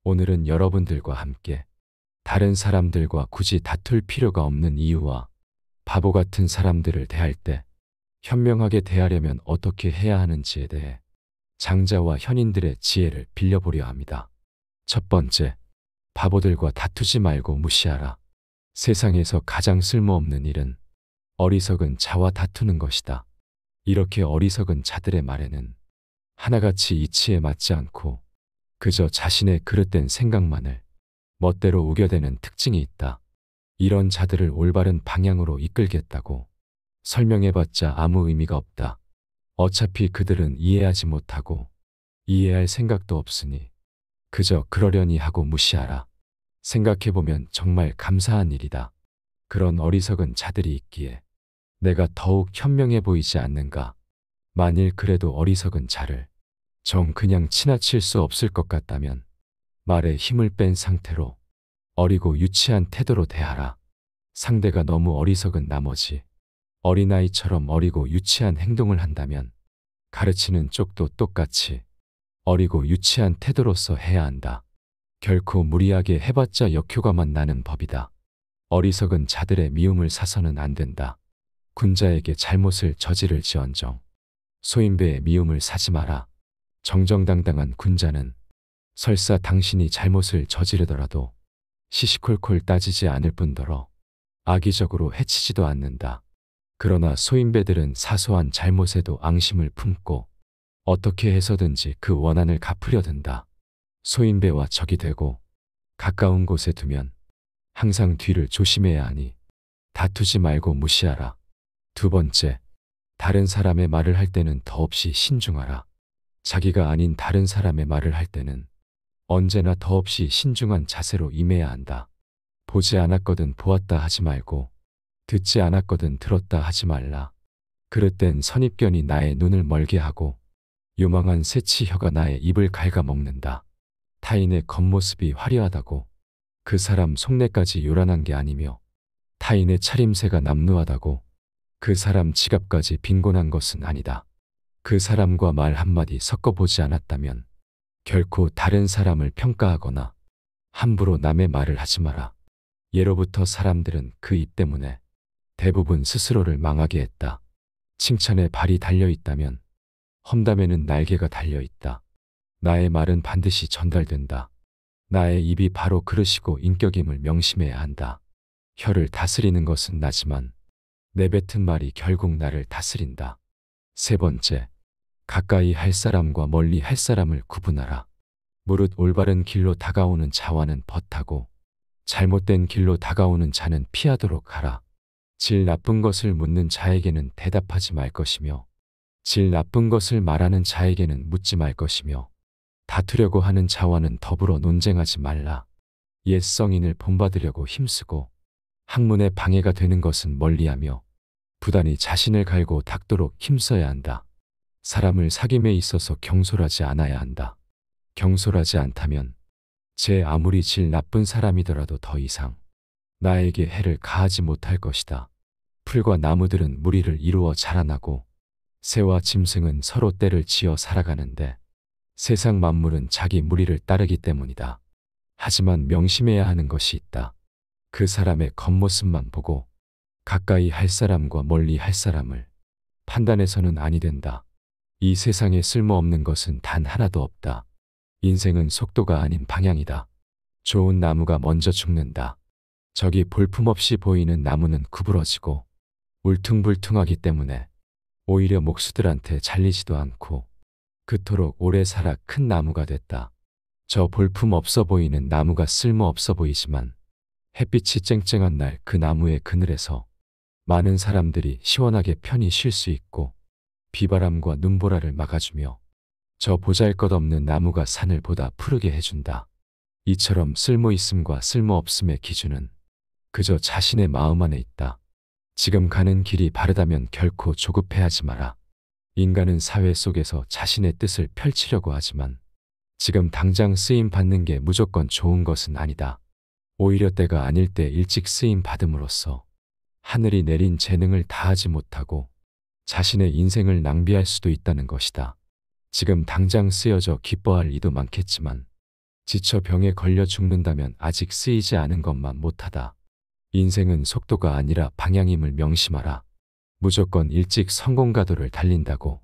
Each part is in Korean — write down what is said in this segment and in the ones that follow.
오늘은 여러분들과 함께 다른 사람들과 굳이 다툴 필요가 없는 이유와 바보 같은 사람들을 대할 때 현명하게 대하려면 어떻게 해야 하는지에 대해 장자와 현인들의 지혜를 빌려보려 합니다. 첫 번째, 바보들과 다투지 말고 무시하라. 세상에서 가장 쓸모없는 일은 어리석은 자와 다투는 것이다. 이렇게 어리석은 자들의 말에는 하나같이 이치에 맞지 않고 그저 자신의 그릇된 생각만을 멋대로 우겨대는 특징이 있다. 이런 자들을 올바른 방향으로 이끌겠다고 설명해봤자 아무 의미가 없다. 어차피 그들은 이해하지 못하고 이해할 생각도 없으니 그저 그러려니 하고 무시하라. 생각해보면 정말 감사한 일이다. 그런 어리석은 자들이 있기에 내가 더욱 현명해 보이지 않는가. 만일 그래도 어리석은 자를 정 그냥 지나칠 수 없을 것 같다면 말에 힘을 뺀 상태로 어리고 유치한 태도로 대하라. 상대가 너무 어리석은 나머지 어린아이처럼 어리고 유치한 행동을 한다면 가르치는 쪽도 똑같이 어리고 유치한 태도로서 해야 한다. 결코 무리하게 해봤자 역효과만 나는 법이다. 어리석은 자들의 미움을 사서는 안 된다. 군자에게 잘못을 저지를지언정 소인배의 미움을 사지 마라. 정정당당한 군자는 설사 당신이 잘못을 저지르더라도 시시콜콜 따지지 않을 뿐더러 악의적으로 해치지도 않는다. 그러나 소인배들은 사소한 잘못에도 앙심을 품고 어떻게 해서든지 그 원한을 갚으려 든다. 소인배와 적이 되고 가까운 곳에 두면 항상 뒤를 조심해야 하니 다투지 말고 무시하라. 두 번째, 다른 사람의 말을 할 때는 더없이 신중하라. 자기가 아닌 다른 사람의 말을 할 때는 언제나 더없이 신중한 자세로 임해야 한다. 보지 않았거든 보았다 하지 말고 듣지 않았거든 들었다 하지 말라. 그릇된 선입견이 나의 눈을 멀게 하고 요망한 새치혀가 나의 입을 갉아먹는다. 타인의 겉모습이 화려하다고 그 사람 속내까지 요란한 게 아니며 타인의 차림새가 남루하다고 그 사람 지갑까지 빈곤한 것은 아니다. 그 사람과 말 한마디 섞어보지 않았다면 결코 다른 사람을 평가하거나 함부로 남의 말을 하지 마라. 예로부터 사람들은 그 입 때문에 대부분 스스로를 망하게 했다. 칭찬에 발이 달려있다면 험담에는 날개가 달려있다. 나의 말은 반드시 전달된다. 나의 입이 바로 그릇이고 인격임을 명심해야 한다. 혀를 다스리는 것은 나지만 내뱉은 말이 결국 나를 다스린다. 세 번째, 가까이 할 사람과 멀리 할 사람을 구분하라. 무릇 올바른 길로 다가오는 자와는 벗하고 잘못된 길로 다가오는 자는 피하도록 하라. 질 나쁜 것을 묻는 자에게는 대답하지 말 것이며 질 나쁜 것을 말하는 자에게는 묻지 말 것이며 다투려고 하는 자와는 더불어 논쟁하지 말라. 옛 성인을 본받으려고 힘쓰고 학문에 방해가 되는 것은 멀리하며 부단히 자신을 갈고 닦도록 힘써야 한다. 사람을 사귐에 있어서 경솔하지 않아야 한다. 경솔하지 않다면 제 아무리 질 나쁜 사람이더라도 더 이상 나에게 해를 가하지 못할 것이다. 풀과 나무들은 무리를 이루어 자라나고 새와 짐승은 서로 떼를 지어 살아가는데 세상 만물은 자기 무리를 따르기 때문이다. 하지만 명심해야 하는 것이 있다. 그 사람의 겉모습만 보고 가까이 할 사람과 멀리 할 사람을 판단해서는 아니 된다. 이 세상에 쓸모없는 것은 단 하나도 없다. 인생은 속도가 아닌 방향이다. 좋은 나무가 먼저 죽는다. 저기 볼품없이 보이는 나무는 구부러지고 울퉁불퉁하기 때문에 오히려 목수들한테 잘리지도 않고 그토록 오래 살아 큰 나무가 됐다. 저 볼품 없어 보이는 나무가 쓸모없어 보이지만 햇빛이 쨍쨍한 날 그 나무의 그늘에서 많은 사람들이 시원하게 편히 쉴 수 있고 비바람과 눈보라를 막아주며 저 보잘것없는 나무가 산을 보다 푸르게 해준다. 이처럼 쓸모있음과 쓸모없음의 기준은 그저 자신의 마음 안에 있다. 지금 가는 길이 바르다면 결코 조급해하지 마라. 인간은 사회 속에서 자신의 뜻을 펼치려고 하지만 지금 당장 쓰임 받는 게 무조건 좋은 것은 아니다. 오히려 때가 아닐 때 일찍 쓰임 받음으로써 하늘이 내린 재능을 다하지 못하고 자신의 인생을 낭비할 수도 있다는 것이다. 지금 당장 쓰여져 기뻐할 이도 많겠지만 지쳐 병에 걸려 죽는다면 아직 쓰이지 않은 것만 못하다. 인생은 속도가 아니라 방향임을 명심하라. 무조건 일찍 성공가도를 달린다고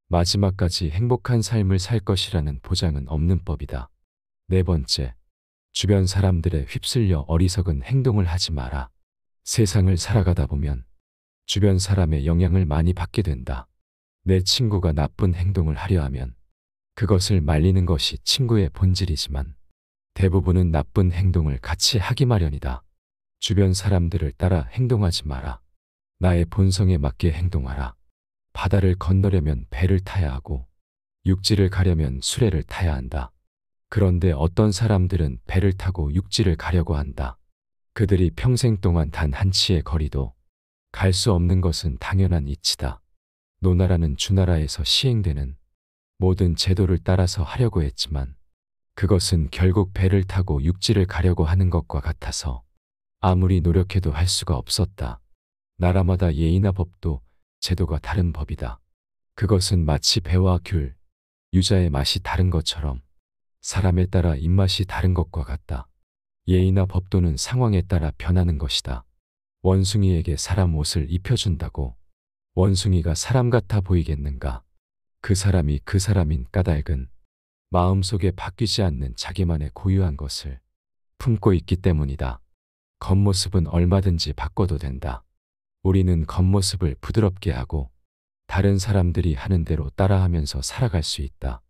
마지막까지 행복한 삶을 살 것이라는 보장은 없는 법이다. 네 번째, 주변 사람들에 휩쓸려 어리석은 행동을 하지 마라. 세상을 살아가다 보면 주변 사람의 영향을 많이 받게 된다. 내 친구가 나쁜 행동을 하려 하면 그것을 말리는 것이 친구의 본질이지만 대부분은 나쁜 행동을 같이 하기 마련이다. 주변 사람들을 따라 행동하지 마라. 나의 본성에 맞게 행동하라. 바다를 건너려면 배를 타야 하고 육지를 가려면 수레를 타야 한다. 그런데 어떤 사람들은 배를 타고 육지를 가려고 한다. 그들이 평생 동안 단 한 치의 거리도 갈 수 없는 것은 당연한 이치다. 노나라는 주나라에서 시행되는 모든 제도를 따라서 하려고 했지만 그것은 결국 배를 타고 육지를 가려고 하는 것과 같아서 아무리 노력해도 할 수가 없었다. 나라마다 예의나 법도 제도가 다른 법이다. 그것은 마치 배와 귤, 유자의 맛이 다른 것처럼 사람에 따라 입맛이 다른 것과 같다. 예의나 법도는 상황에 따라 변하는 것이다. 원숭이에게 사람 옷을 입혀준다고 원숭이가 사람 같아 보이겠는가? 그 사람이 그 사람인 까닭은 마음속에 바뀌지 않는 자기만의 고유한 것을 품고 있기 때문이다. 겉모습은 얼마든지 바꿔도 된다. 우리는 겉모습을 부드럽게 하고 다른 사람들이 하는 대로 따라하면서 살아갈 수 있다.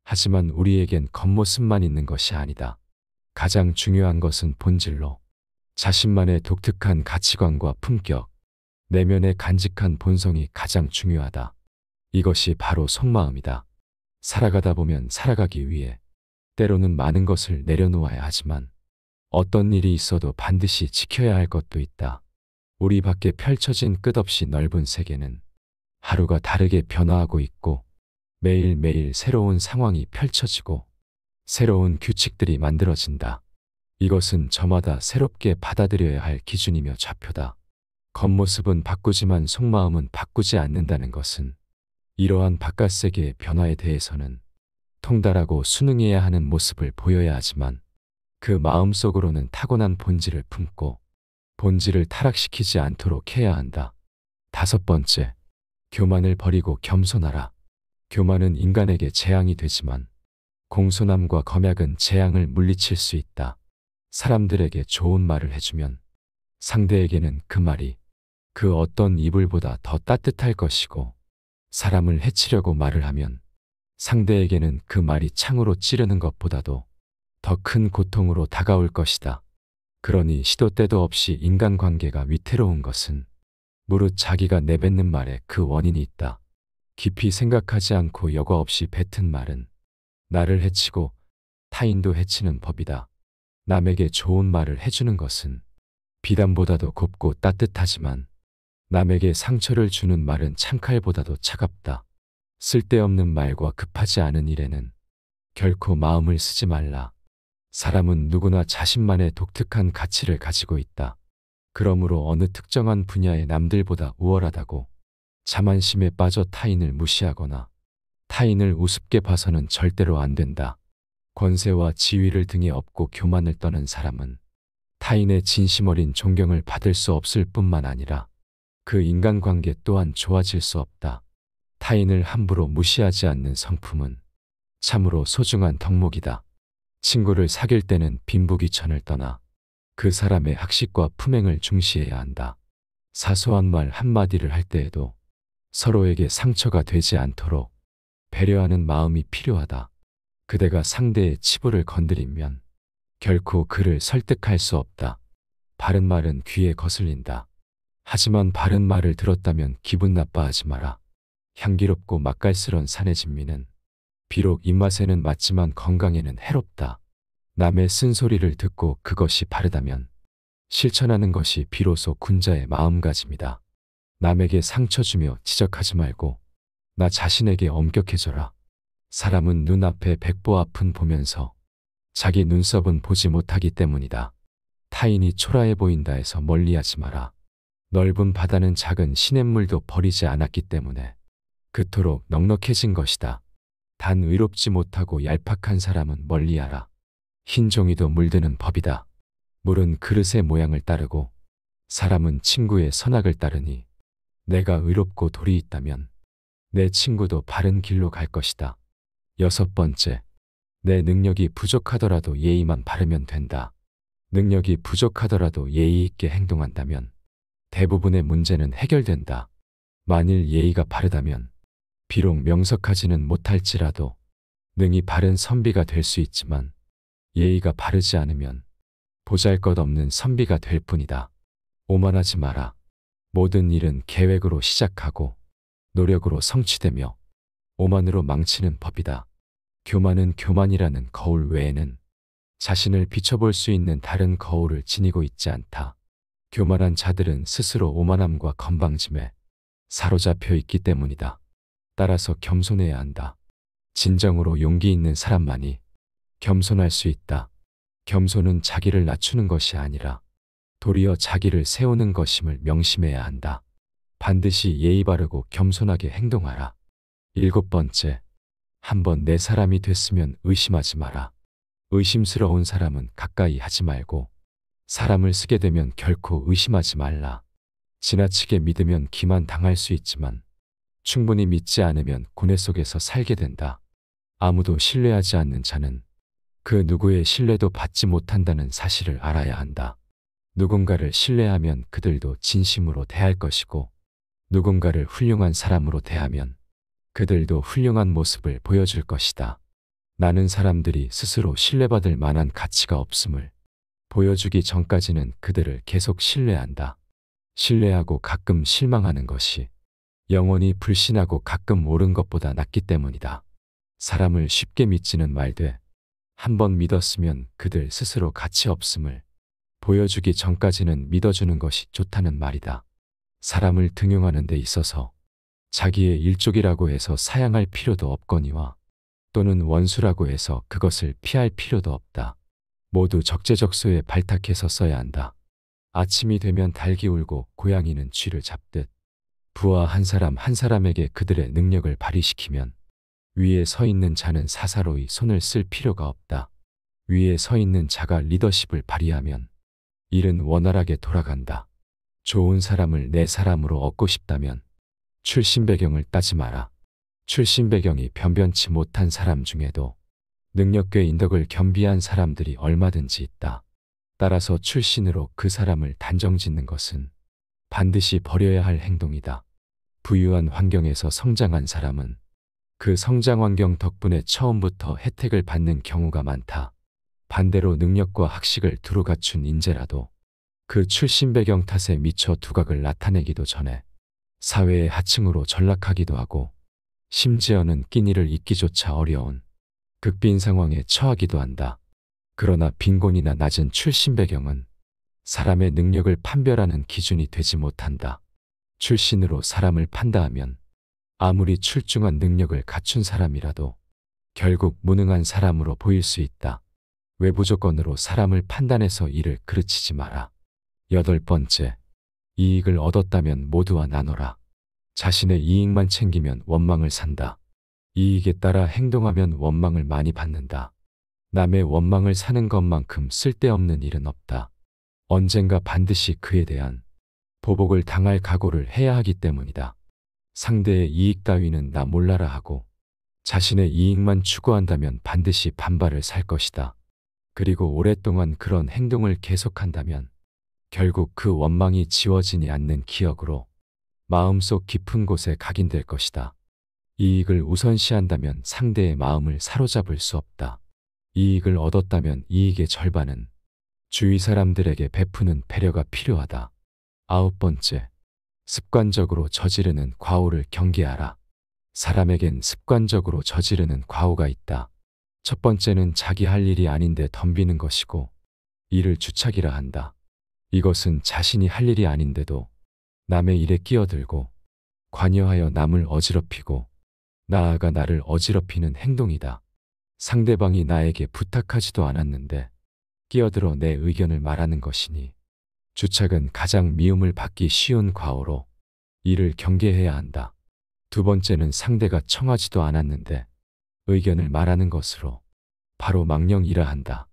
하지만 우리에겐 겉모습만 있는 것이 아니다. 가장 중요한 것은 본질로 자신만의 독특한 가치관과 품격, 내면의 간직한 본성이 가장 중요하다. 이것이 바로 속마음이다. 살아가다 보면 살아가기 위해 때로는 많은 것을 내려놓아야 하지만 어떤 일이 있어도 반드시 지켜야 할 것도 있다. 우리 밖에 펼쳐진 끝없이 넓은 세계는 하루가 다르게 변화하고 있고 매일매일 새로운 상황이 펼쳐지고 새로운 규칙들이 만들어진다. 이것은 저마다 새롭게 받아들여야 할 기준이며 좌표다. 겉모습은 바꾸지만 속마음은 바꾸지 않는다는 것은 이러한 바깥 세계의 변화에 대해서는 통달하고 순응해야 하는 모습을 보여야 하지만 그 마음속으로는 타고난 본질을 품고 본질을 타락시키지 않도록 해야 한다. 다섯 번째, 교만을 버리고 겸손하라. 교만은 인간에게 재앙이 되지만 공손함과 검약은 재앙을 물리칠 수 있다. 사람들에게 좋은 말을 해주면 상대에게는 그 말이 그 어떤 이불보다 더 따뜻할 것이고 사람을 해치려고 말을 하면 상대에게는 그 말이 창으로 찌르는 것보다도 더 큰 고통으로 다가올 것이다. 그러니 시도 때도 없이 인간관계가 위태로운 것은 무릇 자기가 내뱉는 말에 그 원인이 있다. 깊이 생각하지 않고 여과 없이 뱉은 말은 나를 해치고 타인도 해치는 법이다. 남에게 좋은 말을 해주는 것은 비단보다도 곱고 따뜻하지만 남에게 상처를 주는 말은 창칼보다도 차갑다. 쓸데없는 말과 급하지 않은 일에는 결코 마음을 쓰지 말라. 사람은 누구나 자신만의 독특한 가치를 가지고 있다. 그러므로 어느 특정한 분야에 남들보다 우월하다고 자만심에 빠져 타인을 무시하거나 타인을 우습게 봐서는 절대로 안 된다. 권세와 지위를 등에 업고 교만을 떠는 사람은 타인의 진심 어린 존경을 받을 수 없을 뿐만 아니라 그 인간관계 또한 좋아질 수 없다. 타인을 함부로 무시하지 않는 성품은 참으로 소중한 덕목이다. 친구를 사귈 때는 빈부귀천을 떠나 그 사람의 학식과 품행을 중시해야 한다. 사소한 말 한마디를 할 때에도 서로에게 상처가 되지 않도록 배려하는 마음이 필요하다. 그대가 상대의 치부를 건드리면 결코 그를 설득할 수 없다. 바른 말은 귀에 거슬린다. 하지만 바른 말을 들었다면 기분 나빠하지 마라. 향기롭고 맛깔스런 산해진미는 비록 입맛에는 맞지만 건강에는 해롭다. 남의 쓴소리를 듣고 그것이 바르다면 실천하는 것이 비로소 군자의 마음가짐이다. 남에게 상처 주며 지적하지 말고 나 자신에게 엄격해져라. 사람은 눈앞에 백보 앞은 보면서 자기 눈썹은 보지 못하기 때문이다. 타인이 초라해 보인다 해서 멀리하지 마라. 넓은 바다는 작은 시냇물도 버리지 않았기 때문에 그토록 넉넉해진 것이다. 단 의롭지 못하고 얄팍한 사람은 멀리하라. 흰 종이도 물드는 법이다. 물은 그릇의 모양을 따르고 사람은 친구의 선악을 따르니 내가 의롭고 도리 있다면 내 친구도 바른 길로 갈 것이다. 여섯 번째, 내 능력이 부족하더라도 예의만 바르면 된다. 능력이 부족하더라도 예의 있게 행동한다면 대부분의 문제는 해결된다. 만일 예의가 바르다면 비록 명석하지는 못할지라도 능히 바른 선비가 될 수 있지만 예의가 바르지 않으면 보잘것없는 선비가 될 뿐이다. 오만하지 마라. 모든 일은 계획으로 시작하고 노력으로 성취되며 오만으로 망치는 법이다. 교만은 교만이라는 거울 외에는 자신을 비춰볼 수 있는 다른 거울을 지니고 있지 않다. 교만한 자들은 스스로 오만함과 건방짐에 사로잡혀 있기 때문이다. 따라서 겸손해야 한다. 진정으로 용기 있는 사람만이 겸손할 수 있다. 겸손은 자기를 낮추는 것이 아니라 도리어 자기를 세우는 것임을 명심해야 한다. 반드시 예의 바르고 겸손하게 행동하라. 일곱 번째, 한번 내 사람이 됐으면 의심하지 마라. 의심스러운 사람은 가까이 하지 말고 사람을 쓰게 되면 결코 의심하지 말라. 지나치게 믿으면 기만 당할 수 있지만 충분히 믿지 않으면 고뇌 속에서 살게 된다. 아무도 신뢰하지 않는 자는 그 누구의 신뢰도 받지 못한다는 사실을 알아야 한다. 누군가를 신뢰하면 그들도 진심으로 대할 것이고 누군가를 훌륭한 사람으로 대하면 그들도 훌륭한 모습을 보여줄 것이다. 나는 사람들이 스스로 신뢰받을 만한 가치가 없음을 보여주기 전까지는 그들을 계속 신뢰한다. 신뢰하고 가끔 실망하는 것이 영원히 불신하고 가끔 옳은 것보다 낫기 때문이다. 사람을 쉽게 믿지는 말되 한번 믿었으면 그들 스스로 가치 없음을 보여주기 전까지는 믿어주는 것이 좋다는 말이다. 사람을 등용하는 데 있어서 자기의 일족이라고 해서 사양할 필요도 없거니와 또는 원수라고 해서 그것을 피할 필요도 없다. 모두 적재적소에 발탁해서 써야 한다. 아침이 되면 닭이 울고 고양이는 쥐를 잡듯 부하 한 사람 한 사람에게 그들의 능력을 발휘시키면 위에 서 있는 자는 사사로이 손을 쓸 필요가 없다. 위에 서 있는 자가 리더십을 발휘하면 일은 원활하게 돌아간다. 좋은 사람을 내 사람으로 얻고 싶다면 출신 배경을 따지 마라. 출신 배경이 변변치 못한 사람 중에도 능력꽤 인덕을 겸비한 사람들이 얼마든지 있다. 따라서 출신으로 그 사람을 단정짓는 것은 반드시 버려야 할 행동이다. 부유한 환경에서 성장한 사람은 그 성장 환경 덕분에 처음부터 혜택을 받는 경우가 많다. 반대로 능력과 학식을 두루 갖춘 인재라도 그 출신 배경 탓에 미처 두각을 나타내기도 전에 사회의 하층으로 전락하기도 하고 심지어는 끼니를 잇기조차 어려운 극빈 상황에 처하기도 한다. 그러나 빈곤이나 낮은 출신 배경은 사람의 능력을 판별하는 기준이 되지 못한다. 출신으로 사람을 판다하면 아무리 출중한 능력을 갖춘 사람이라도 결국 무능한 사람으로 보일 수 있다. 외부 조건으로 사람을 판단해서 이를 그르치지 마라. 여덟 번째, 이익을 얻었다면 모두와 나눠라. 자신의 이익만 챙기면 원망을 산다. 이익에 따라 행동하면 원망을 많이 받는다. 남의 원망을 사는 것만큼 쓸데없는 일은 없다. 언젠가 반드시 그에 대한 보복을 당할 각오를 해야 하기 때문이다. 상대의 이익 따위는 나 몰라라 하고 자신의 이익만 추구한다면 반드시 반발을 살 것이다. 그리고 오랫동안 그런 행동을 계속한다면 결국 그 원망이 지워지지 않는 기억으로 마음속 깊은 곳에 각인될 것이다. 이익을 우선시한다면 상대의 마음을 사로잡을 수 없다. 이익을 얻었다면 이익의 절반은 주위 사람들에게 베푸는 배려가 필요하다. 아홉 번째, 습관적으로 저지르는 과오를 경계하라. 사람에겐 습관적으로 저지르는 과오가 있다. 첫 번째는 자기 할 일이 아닌데 덤비는 것이고 이를 주착이라 한다. 이것은 자신이 할 일이 아닌데도 남의 일에 끼어들고 관여하여 남을 어지럽히고 나아가 나를 어지럽히는 행동이다. 상대방이 나에게 부탁하지도 않았는데 끼어들어 내 의견을 말하는 것이니 주착은 가장 미움을 받기 쉬운 과오로 이를 경계해야 한다. 두 번째는 상대가 청하지도 않았는데 의견을 말하는 것으로 바로 망령이라 한다.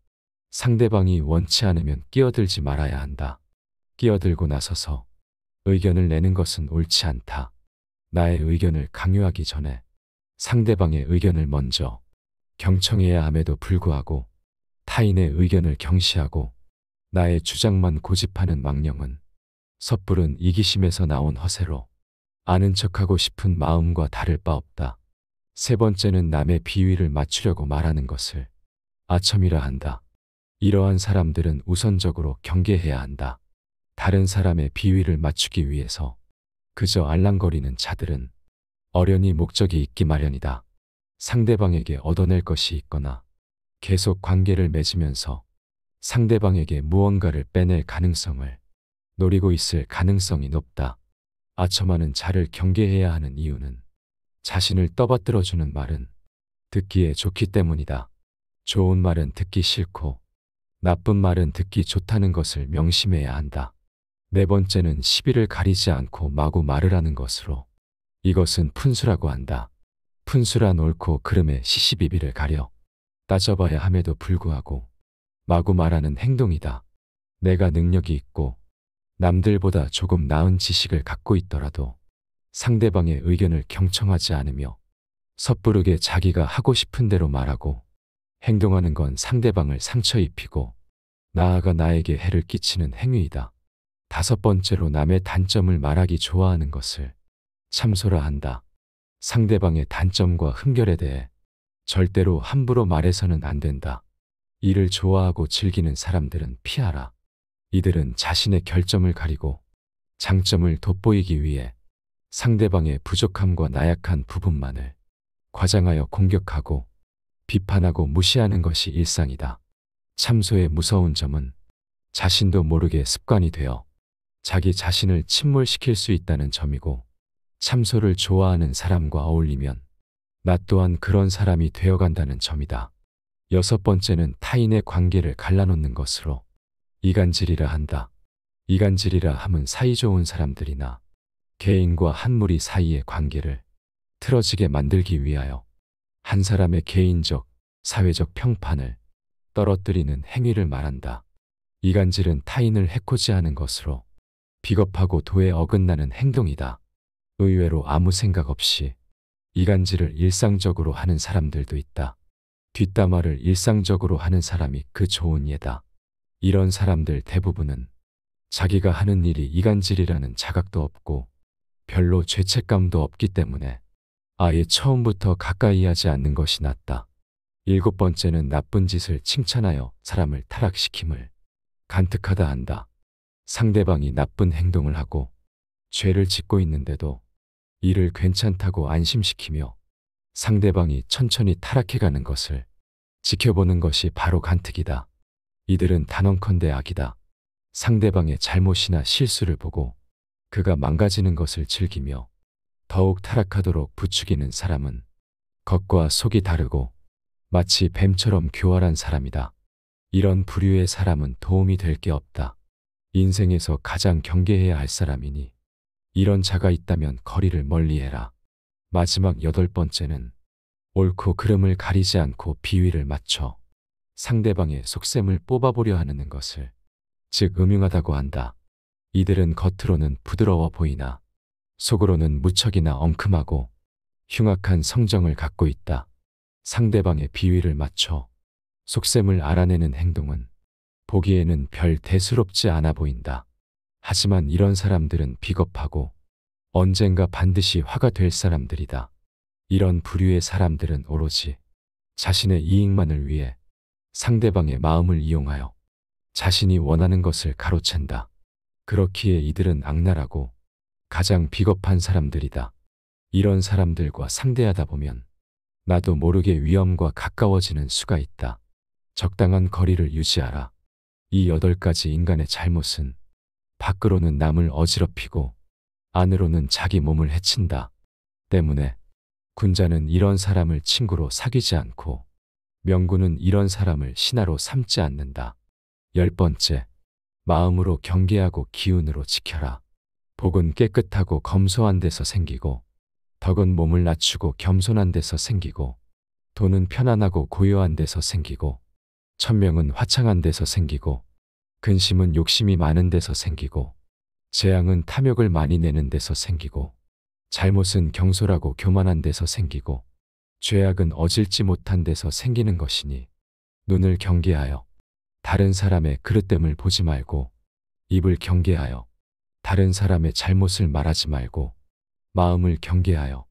상대방이 원치 않으면 끼어들지 말아야 한다. 끼어들고 나서서 의견을 내는 것은 옳지 않다. 나의 의견을 강요하기 전에 상대방의 의견을 먼저 경청해야 함에도 불구하고 타인의 의견을 경시하고 나의 주장만 고집하는 망령은 섣부른 이기심에서 나온 허세로 아는 척하고 싶은 마음과 다를 바 없다. 세 번째는 남의 비위를 맞추려고 말하는 것을 아첨이라 한다. 이러한 사람들은 우선적으로 경계해야 한다. 다른 사람의 비위를 맞추기 위해서 그저 알랑거리는 자들은 어련히 목적이 있기 마련이다. 상대방에게 얻어낼 것이 있거나 계속 관계를 맺으면서 상대방에게 무언가를 빼낼 가능성을 노리고 있을 가능성이 높다. 아첨하는 자를 경계해야 하는 이유는 자신을 떠받들어주는 말은 듣기에 좋기 때문이다. 좋은 말은 듣기 싫고 나쁜 말은 듣기 좋다는 것을 명심해야 한다. 네 번째는 시비를 가리지 않고 마구 말을 하는 것으로 이것은 푼수라고 한다. 푼수란 옳고 그름의 시시비비를 가려 따져봐야 함에도 불구하고 마구 말하는 행동이다. 내가 능력이 있고 남들보다 조금 나은 지식을 갖고 있더라도 상대방의 의견을 경청하지 않으며 섣부르게 자기가 하고 싶은 대로 말하고 행동하는 건 상대방을 상처 입히고 나아가 나에게 해를 끼치는 행위이다. 다섯 번째로 남의 단점을 말하기 좋아하는 것을 참소라 한다. 상대방의 단점과 흠결에 대해 절대로 함부로 말해서는 안 된다. 이를 좋아하고 즐기는 사람들은 피하라. 이들은 자신의 결점을 가리고 장점을 돋보이기 위해 상대방의 부족함과 나약한 부분만을 과장하여 공격하고 비판하고 무시하는 것이 일상이다. 참소의 무서운 점은 자신도 모르게 습관이 되어 자기 자신을 침몰시킬 수 있다는 점이고 참소를 좋아하는 사람과 어울리면 나 또한 그런 사람이 되어간다는 점이다. 여섯 번째는 타인의 관계를 갈라놓는 것으로 이간질이라 한다. 이간질이라 함은 사이좋은 사람들이나 개인과 한 무리 사이의 관계를 틀어지게 만들기 위하여 한 사람의 개인적, 사회적 평판을 떨어뜨리는 행위를 말한다. 이간질은 타인을 해코지하는 것으로 비겁하고 도에 어긋나는 행동이다. 의외로 아무 생각 없이 이간질을 일상적으로 하는 사람들도 있다. 뒷담화를 일상적으로 하는 사람이 그 좋은 예다. 이런 사람들 대부분은 자기가 하는 일이 이간질이라는 자각도 없고 별로 죄책감도 없기 때문에 아예 처음부터 가까이 하지 않는 것이 낫다. 일곱 번째는 나쁜 짓을 칭찬하여 사람을 타락시킴을 간특하다 한다. 상대방이 나쁜 행동을 하고 죄를 짓고 있는데도 이를 괜찮다고 안심시키며 상대방이 천천히 타락해가는 것을 지켜보는 것이 바로 간특이다. 이들은 단언컨대 악이다. 상대방의 잘못이나 실수를 보고 그가 망가지는 것을 즐기며 더욱 타락하도록 부추기는 사람은 겉과 속이 다르고 마치 뱀처럼 교활한 사람이다. 이런 부류의 사람은 도움이 될 게 없다. 인생에서 가장 경계해야 할 사람이니 이런 자가 있다면 거리를 멀리해라. 마지막 여덟 번째는 옳고 그름을 가리지 않고 비위를 맞춰 상대방의 속셈을 뽑아보려 하는 것을 즉 음흉하다고 한다. 이들은 겉으로는 부드러워 보이나 속으로는 무척이나 엉큼하고 흉악한 성정을 갖고 있다. 상대방의 비위를 맞춰 속셈을 알아내는 행동은 보기에는 별 대수롭지 않아 보인다. 하지만 이런 사람들은 비겁하고 언젠가 반드시 화가 될 사람들이다. 이런 부류의 사람들은 오로지 자신의 이익만을 위해 상대방의 마음을 이용하여 자신이 원하는 것을 가로챈다. 그렇기에 이들은 악랄하고 가장 비겁한 사람들이다. 이런 사람들과 상대하다 보면 나도 모르게 위험과 가까워지는 수가 있다. 적당한 거리를 유지하라. 이 8가지 인간의 잘못은 밖으로는 남을 어지럽히고 안으로는 자기 몸을 해친다. 때문에 군자는 이런 사람을 친구로 사귀지 않고 명군은 이런 사람을 신하로 삼지 않는다. 10번째, 마음으로 경계하고 기운으로 지켜라. 복은 깨끗하고 검소한 데서 생기고 덕은 몸을 낮추고 겸손한 데서 생기고 돈은 편안하고 고요한 데서 생기고 천명은 화창한 데서 생기고, 근심은 욕심이 많은 데서 생기고, 재앙은 탐욕을 많이 내는 데서 생기고, 잘못은 경솔하고 교만한 데서 생기고, 죄악은 어질지 못한 데서 생기는 것이니, 눈을 경계하여 다른 사람의 그릇됨을 보지 말고, 입을 경계하여 다른 사람의 잘못을 말하지 말고, 마음을 경계하여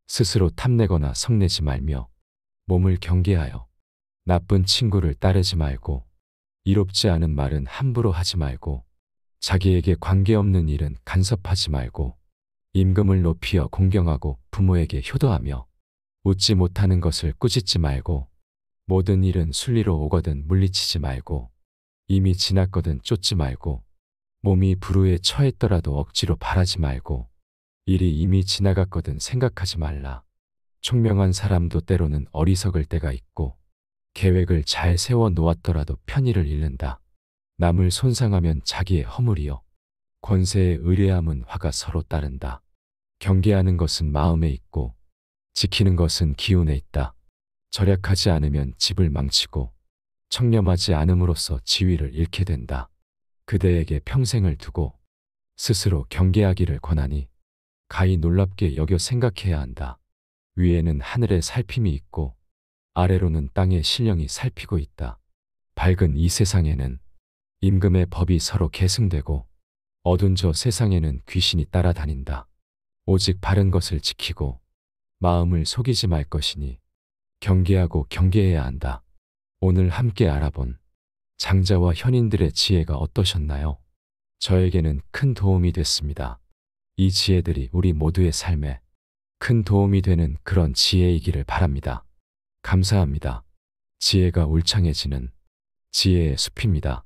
스스로 탐내거나 성내지 말며, 몸을 경계하여 나쁜 친구를 따르지 말고, 이롭지 않은 말은 함부로 하지 말고, 자기에게 관계없는 일은 간섭하지 말고, 임금을 높이어 공경하고 부모에게 효도하며, 웃지 못하는 것을 꾸짖지 말고, 모든 일은 순리로 오거든 물리치지 말고, 이미 지났거든 쫓지 말고, 몸이 불우에 처했더라도 억지로 바라지 말고, 일이 이미 지나갔거든 생각하지 말라. 총명한 사람도 때로는 어리석을 때가 있고, 계획을 잘 세워 놓았더라도 편의를 잃는다. 남을 손상하면 자기의 허물이요, 권세의 의뢰함은 화가 서로 따른다. 경계하는 것은 마음에 있고, 지키는 것은 기운에 있다. 절약하지 않으면 집을 망치고, 청렴하지 않음으로써 지위를 잃게 된다. 그대에게 평생을 두고 스스로 경계하기를 권하니, 가히 놀랍게 여겨 생각해야 한다. 위에는 하늘의 살핌이 있고, 아래로는 땅의 신령이 살피고 있다. 밝은 이 세상에는 임금의 법이 서로 계승되고, 어두운 저 세상에는 귀신이 따라다닌다. 오직 바른 것을 지키고 마음을 속이지 말 것이니, 경계하고 경계해야 한다. 오늘 함께 알아본 장자와 현인들의 지혜가 어떠셨나요? 저에게는 큰 도움이 됐습니다. 이 지혜들이 우리 모두의 삶에 큰 도움이 되는 그런 지혜이기를 바랍니다. 감사합니다. 지혜가 울창해지는 지혜의 숲입니다.